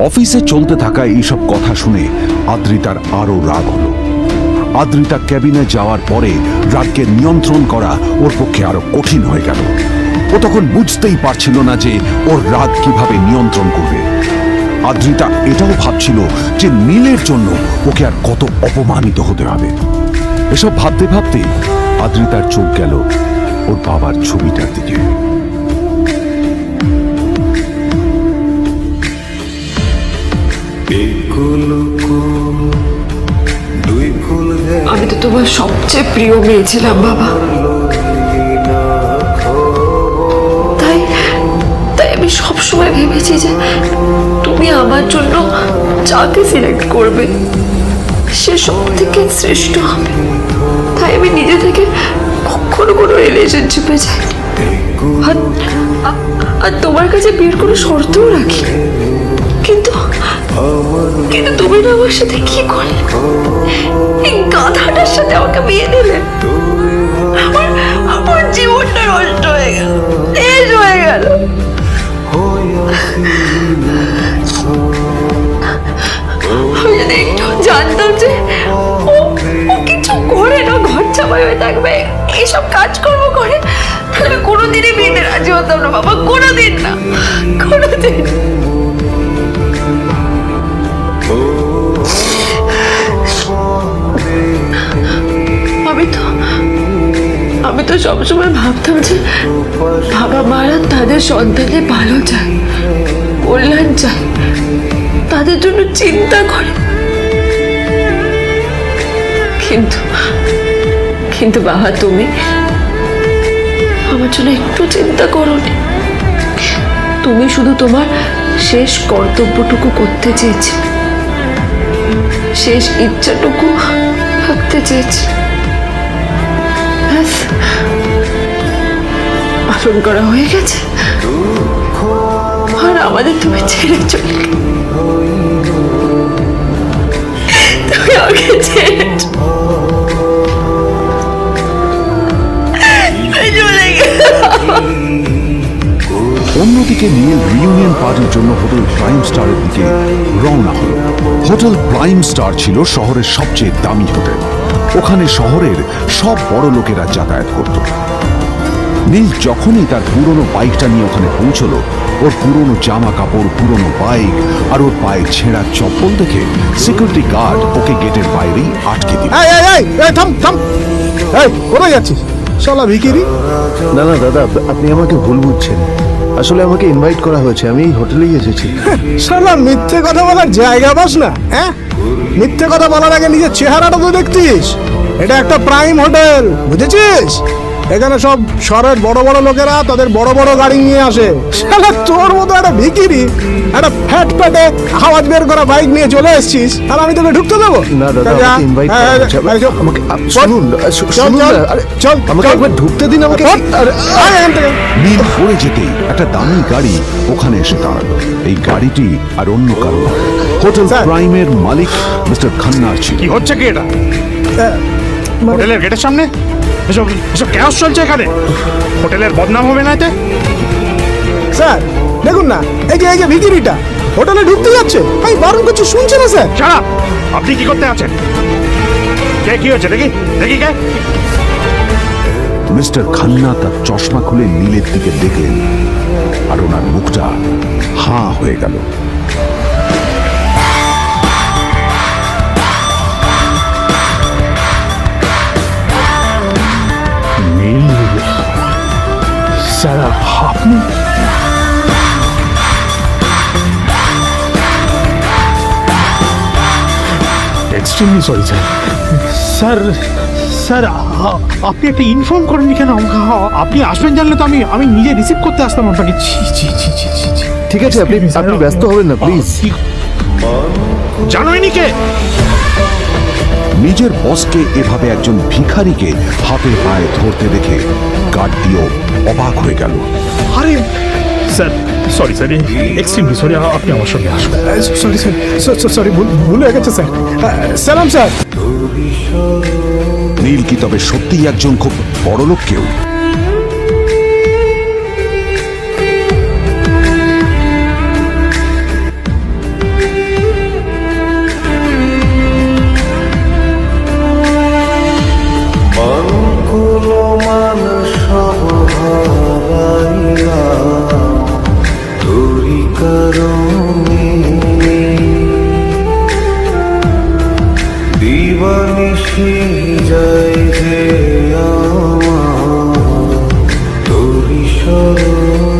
অফিসে চলতে থাকা এইসব কথা শুনে আদ্রিতার আরো রাগ হলো। আদ্রিতা ক্যাবিনে যাওয়ার পরে রাগকে নিয়ন্ত্রণ করা ওর পক্ষে আরো কঠিন হয়ে গেল। ও তখন বুঝতেই পারছিল না যে ওর রাগ কিভাবে নিয়ন্ত্রণ করবে। আদ্রিতা এটাও ভাবছিল যে নীলের জন্য ওকে আর কত অপমানিত হতে হবে। এসব ভাবতে ভাবতে আদ্রিতার চোখ গেল ওর বাবার ছবিটার দিকে। আমি তো তোমার সবচেয়ে প্রিয় মেয়ে ছিলাম বাবা, তাই আমি সবসময় ভেবেছি যে তুমি আমার জন্য যাকে সিলেক্ট করবে সে সব থেকে শ্রেষ্ঠ হবে। তাই আমি নিজে থেকে কখনো কোনো রিলেশনশিপে যাইনি, আর তোমার কাছে বিয়ের কোনো শর্তও রাখি। কিন্তু তুমি না আমার সাথে কি করলে? এই গাধাটার সাথে আমাকে বিয়ে দিলে। আমার জীবনটা নষ্ট হয়ে গেল, শেষ হয়ে গেল। আমি যদি একটু জানতাম যে ও কিছু করে না, ঘর চাপাই হয়ে থাকবে, এইসব কাজকর্ম করে, তাহলে কোনোদিনই বিয়েতে রাজি হতাম না বাবা, কোনোদিন না, কোনোদিন। আমি তো সবসময় ভাবতাম যে বাবা মারা তাদের সন্তানের ভালো চায়, কল্যাণ চায়, তাদের জন্য চিন্তা করে। কিন্তু বাবা, তুমি আমার জন্য একটু চিন্তা করোনি। তুমি শুধু তোমার শেষ কর্তব্যটুকু করতে চেয়েছি, শেষ ইচ্ছাটুকু ভাবতে চেয়েছি। পালন করা হয়ে গেছে, আর আমাদের তুমি ছেড়ে চলে গেলে। তুমি আগে ছেড়ে চলে গেলে। অন্যদিকে নীল রিউনিয়ন পার্টির জন্য হোটেল প্রাইম স্টারের দিকে রওনা হল। হোটেল প্রাইম স্টার ছিল শহরের সবচেয়ে দামি হোটেল। ওখানে শহরের সব বড় লোকেরা যাতায়াত করত। নীল যখনই তার পুরনো বাইকটা নিয়ে ওখানে পৌঁছলো, ওর পুরনো জামা কাপড়, পুরনো বাইক আর ওর পায়ে ছেঁড়া চপ্পল দেখে সিকিউরিটি গার্ড ওকে গেটের বাইরেই আটকে দিল। কোথায় যাচ্ছিস শালা ভিখিরি? না না দাদা, আপনি আমাকে ভুল বুঝছেন। আসলে আমাকে ইনভাইট করা হয়েছে, আমি এই হোটেলেই এসেছি। শালা মিথ্যে কথা বলার জায়গা পাস না? হ্যাঁ, মিথ্যে কথা বলার আগে নিজের চেহারাটা তো দেখতিস। এটা একটা প্রাইম হোটেল, বুঝেছিস? এখানে সব শহরের বড় বড় লোকেরা তাদের বড় বড় গাড়ি নিয়ে আসে। শালা তোর মতো একটা ভিখিরি একটা ফ্যাট প্যাটে আওয়াজ বের করা বাইক নিয়ে চলে এসেছিস, আর আমি তোকে ঢুকতে দেবো? না দাদা, আমাকে ইনভাইট করা হয়েছে। আমাকে শুনুন, চল আমাকে একবার ঢুকতে দিন আমাকে। নীল পড়ে যেতেই একটা দামি গাড়ি ওখানে এসে দাঁড়ালো। এই গাড়িটি আর অন্য কারণ হোটেল প্রাইমের মালিক মিস্টার খান্নার ছিল। কি হচ্ছে কি এটা? হোটেলের গেটের সামনে এসব ক্যাশ চলছে এখানে। হোটেলের বদনাম হবে না এতে? স্যার দেখুন না, এই যে ভিখিরিটা হোটেলে ঢুকতে যাচ্ছে, আমি বারণ করছি, শুনছে না স্যার? ছাড়া আপনি কি করতে আছেন? কে কি হয়েছে দেখি দেখি কে? মিস্টার খান্না তার চশমা খুলে নীলের দিকে দেখলেন, আর ওনার মুখটা হাঁ হয়ে গেল। স্যার আপনি? Extremely sorry sir. Sir sir আপনি একটা ইনফর্ম করেননি কেন আমাকে? আপনি আসবেন জানলে তো আমি নিজে রিসিভ করতে আসতাম আপনাকে। ঠিক আছে, আপনি ব্যস্ত হবেন না প্লিজ। জানোইনি কে? নিজের বসকে এভাবে একজন ভিখারিকে হাতে পায়ে ধরতে দেখে গার্ডটিও অবাক হয়ে গেল। আরে sir, sorry sir, extremely sorry. আপনি আমার সঙ্গে আসবেন। সরি স্যার, সরি, ভুল হয়ে গেছে স্যার। সালাম স্যার। নীল কি তবে সত্যিই একজন খুব বড় লোক কেউ? স্মরণ